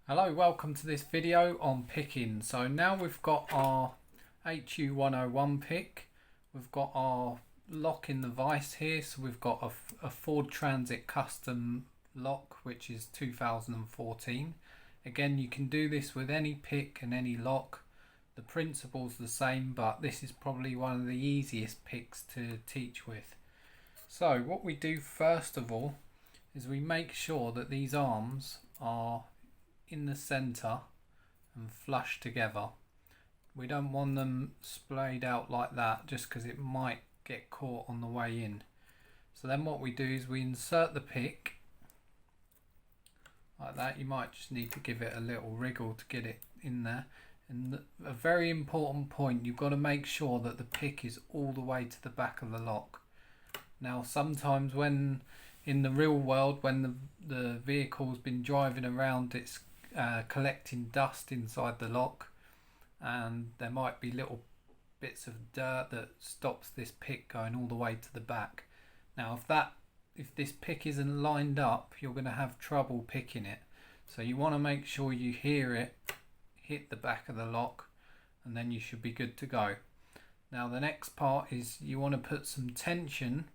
Hello, welcome to this video on picking. So now we've got our HU101 pick. We've got our lock in the vise here. So we've got a Ford Transit custom lock, which is 2014. Again, you can do this with any pick and any lock. The principle's the same, but this is probably one of the easiest picks to teach with. So what we do first of all is we make sure that these arms are in the center and flush together. We don't want them splayed out like that just because it might get caught on the way in. So then what we do is we insert the pick like that. You might just need to give it a little wriggle to get it in there. And a very important point, you've got to make sure that the pick is all the way to the back of the lock. Now sometimes when in the real world, when the vehicle's been driving around, it's collecting dust inside the lock, and there might be little bits of dirt that stops this pick going all the way to the back. Now if this pick isn't lined up, you're going to have trouble picking it. So you want to make sure you hear it hit the back of the lock, and then you should be good to go. Now the next part is you want to put some tension.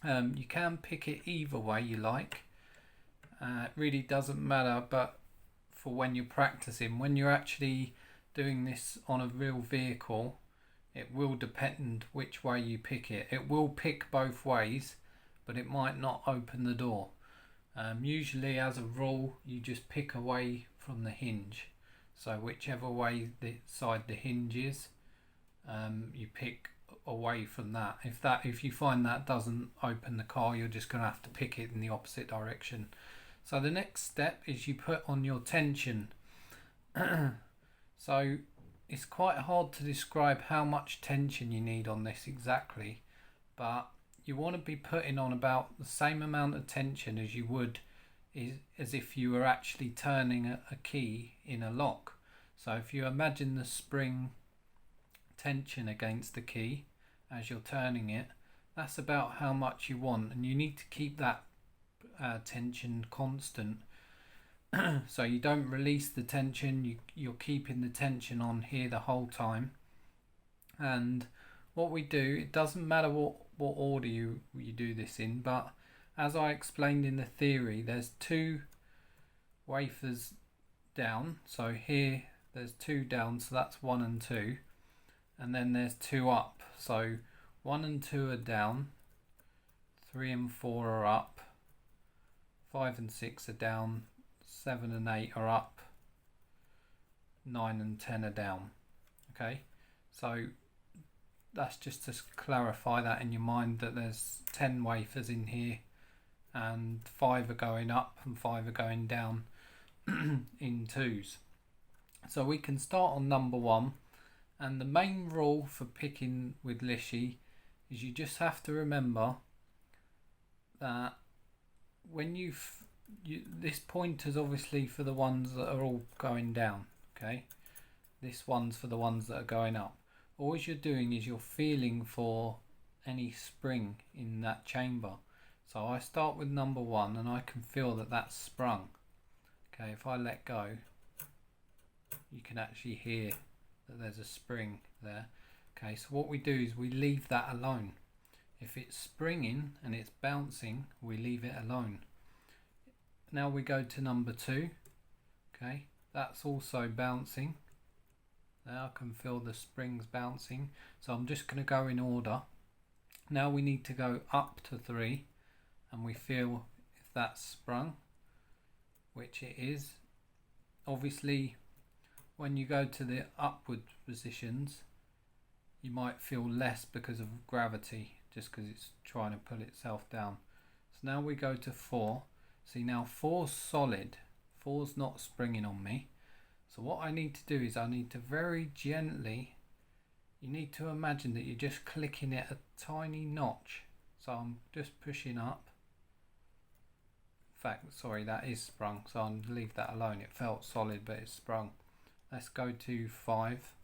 You can pick it either way you like. It really doesn't matter, but for when you're practicing, when you're actually doing this on a real vehicle, it will depend which way you pick it. It will pick both ways, but it might not open the door. Usually as a rule, you just pick away from the hinge. So whichever way the side the hinge is, you pick away from that. If you find that doesn't open the car, you're just going to have to pick it in the opposite direction. So the next step is you put on your tension. So it's quite hard to describe how much tension you need on this exactly, but you want to be putting on about the same amount of tension as you would as if you were actually turning a key in a lock. So if you imagine the spring tension against the key as you're turning it, that's about how much you want, and you need to keep that tension constant. So you don't release the tension, you're keeping the tension on here the whole time. And what we do, it doesn't matter what order you do this in, but as I explained in the theory, there's two wafers down. So here there's two down, so that's 1 and 2, and then there's 2 up. So 1 and 2 are down, 3 and 4 are up, 5 and 6 are down, 7 and 8 are up, 9 and 10 are down. Okay, so that's just to clarify that in your mind, that there's 10 wafers in here and 5 are going up and 5 are going down in twos. So we can start on number 1, and the main rule for picking with Lishi is you just have to remember that when this pointer's obviously for the ones that are all going down, okay? This one's for the ones that are going up. All you're doing is you're feeling for any spring in that chamber. So I start with number 1 and I can feel that that's sprung. Okay, if I let go, you can actually hear that there's a spring there. Okay, so what we do is we leave that alone. If it's springing and it's bouncing, we leave it alone. Now we go to number 2. Okay, that's also bouncing. Now I can feel the springs bouncing. So I'm just going to go in order. Now we need to go up to 3 and we feel if that's sprung, which it is. Obviously when you go to the upward positions, you might feel less because of gravity, just because it's trying to pull itself down. So now we go to 4. See, now 4's solid, 4's not springing on me. So what I need to do is I need to very gently, you need to imagine that you're just clicking it a tiny notch. So I'm just pushing up. In fact, sorry, that is sprung, so I'll leave that alone. It felt solid, but it's sprung. Let's go to 5.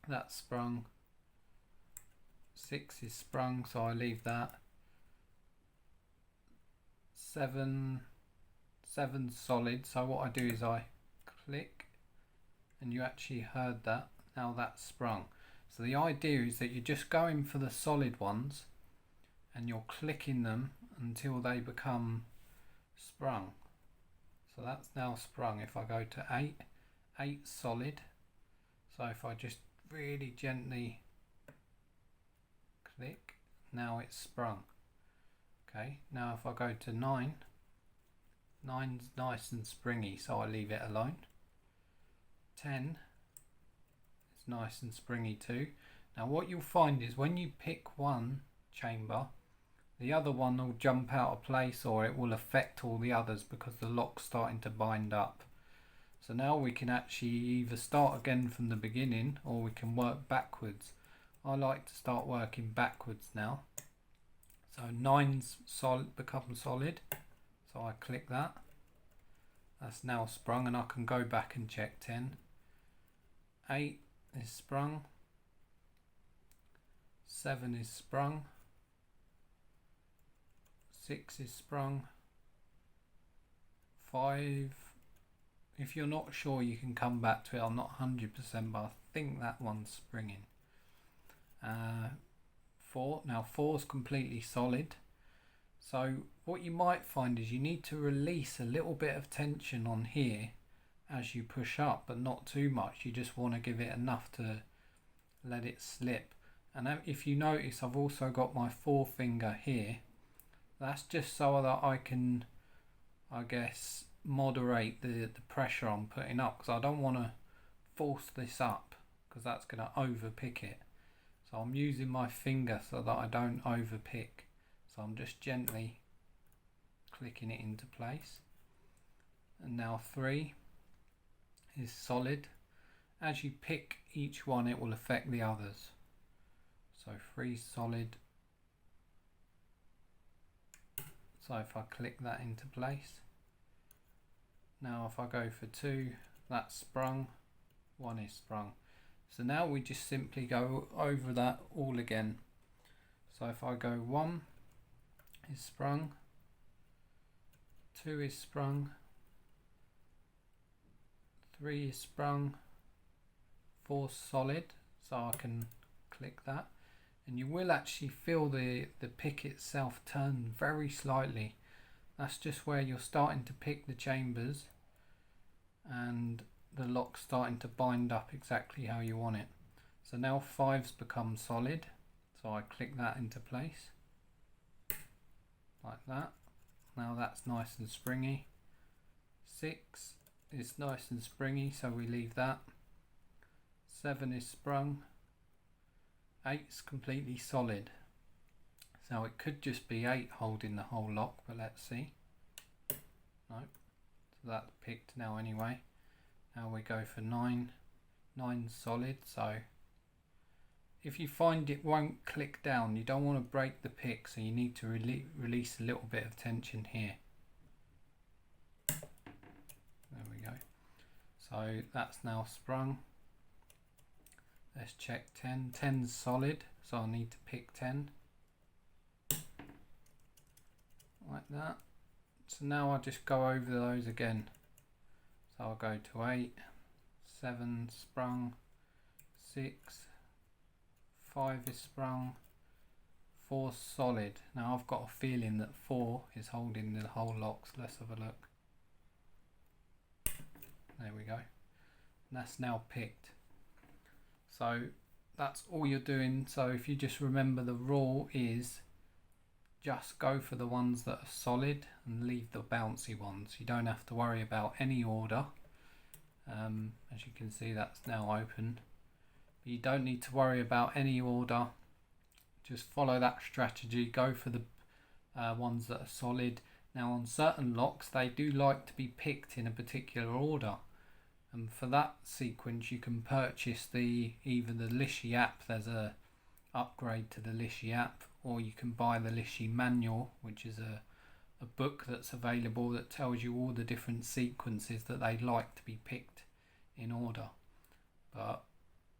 That's sprung. 6 is sprung, so I leave that. 7 7 solid. So what I do is I click, and you actually heard that. Now that's sprung. So the idea is that you're just going for the solid ones and you're clicking them until they become sprung. So that's now sprung. If I go to 8 solid. So if I just really gently click, now it's sprung. Okay, now if I go to 9, 9's nice and springy, so I leave it alone. 10 is nice and springy too. Now what you'll find is when you pick one chamber, the other one will jump out of place, or it will affect all the others because the lock's starting to bind up. So now we can actually either start again from the beginning, or we can work backwards. I like to start working backwards now. So 9's solid, become solid. So I click that. That's now sprung, and I can go back and check 10. 8 is sprung. 7 is sprung. 6 is sprung. 5. If you're not sure, you can come back to it. I'm not 100%, but I think that one's springing. 4. Now 4's completely solid. So what you might find is you need to release a little bit of tension on here as you push up, but not too much. You just want to give it enough to let it slip. And if you notice, I've also got my forefinger here. That's just so that I can, I guess, moderate the pressure I'm putting up, because I don't want to force this up because that's going to overpick it. So I'm using my finger so that I don't overpick. So I'm just gently clicking it into place. And now 3 is solid. As you pick each one, it will affect the others. So 3 solid. So if I click that into place. Now if I go for 2, that's sprung. 1 is sprung. So now we just simply go over that all again. So if I go 1 is sprung, 2 is sprung, 3 is sprung, 4 solid, so I can click that, and you will actually feel the pick itself turn very slightly. That's just where you're starting to pick the chambers and the lock's starting to bind up exactly how you want it. So now 5's become solid, so I click that into place like that. Now that's nice and springy. 6 is nice and springy, so we leave that. 7 is sprung. 8's completely solid, so it could just be 8 holding the whole lock, but let's see. No, so that's picked now anyway. Now we go for 9. 9's solid, so if you find it won't click down, you don't want to break the pick, so you need to release a little bit of tension here. There we go. So that's now sprung. Let's check 10. 10's solid, so I need to pick 10. Like that. So now I just go over those again. So I'll go to 8, 7 sprung, 6, 5 is sprung, 4 solid. Now I've got a feeling that 4 is holding the whole lock, so let's have a look. There we go. And that's now picked. So that's all you're doing. So if you just remember, the rule is just go for the ones that are solid and leave the bouncy ones. You don't have to worry about any order. As you can see, that's now open. But you don't need to worry about any order. Just follow that strategy. Go for the ones that are solid. Now on certain locks, they do like to be picked in a particular order. And for that sequence, you can purchase either the Lishi app. There's a upgrade to the Lishi app, or you can buy the Lishi manual, which is a book that's available that tells you all the different sequences that they like to be picked in order. But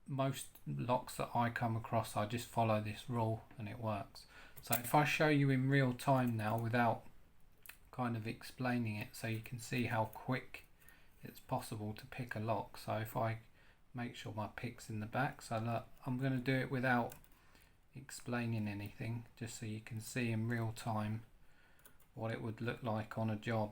most locks that I come across, I just follow this rule and it works. So if I show you in real time now, without kind of explaining it so you can see how quick it's possible to pick a lock. So if I make sure my pick's in the back, so look, I'm going to do it without explaining anything, just so you can see in real time what it would look like on a job.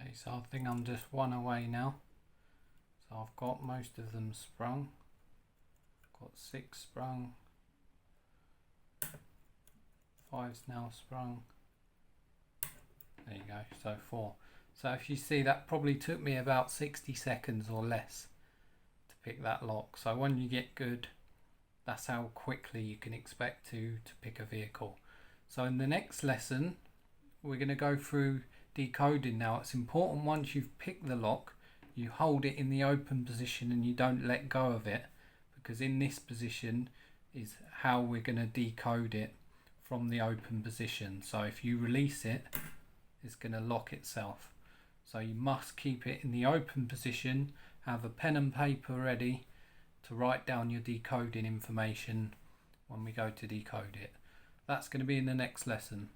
Okay, so I think I'm just one away now. So I've got most of them sprung. Got 6 sprung. 5's now sprung. There you go, so 4. So if you see, that probably took me about 60 seconds or less to pick that lock. So when you get good, that's how quickly you can expect to pick a vehicle. So in the next lesson, we're going to go through decoding. Now it's important, once you've picked the lock, you hold it in the open position and you don't let go of it, because in this position is how we're going to decode it from the open position. So if you release it, it's going to lock itself. So you must keep it in the open position, have a pen and paper ready to write down your decoding information when we go to decode it. That's going to be in the next lesson.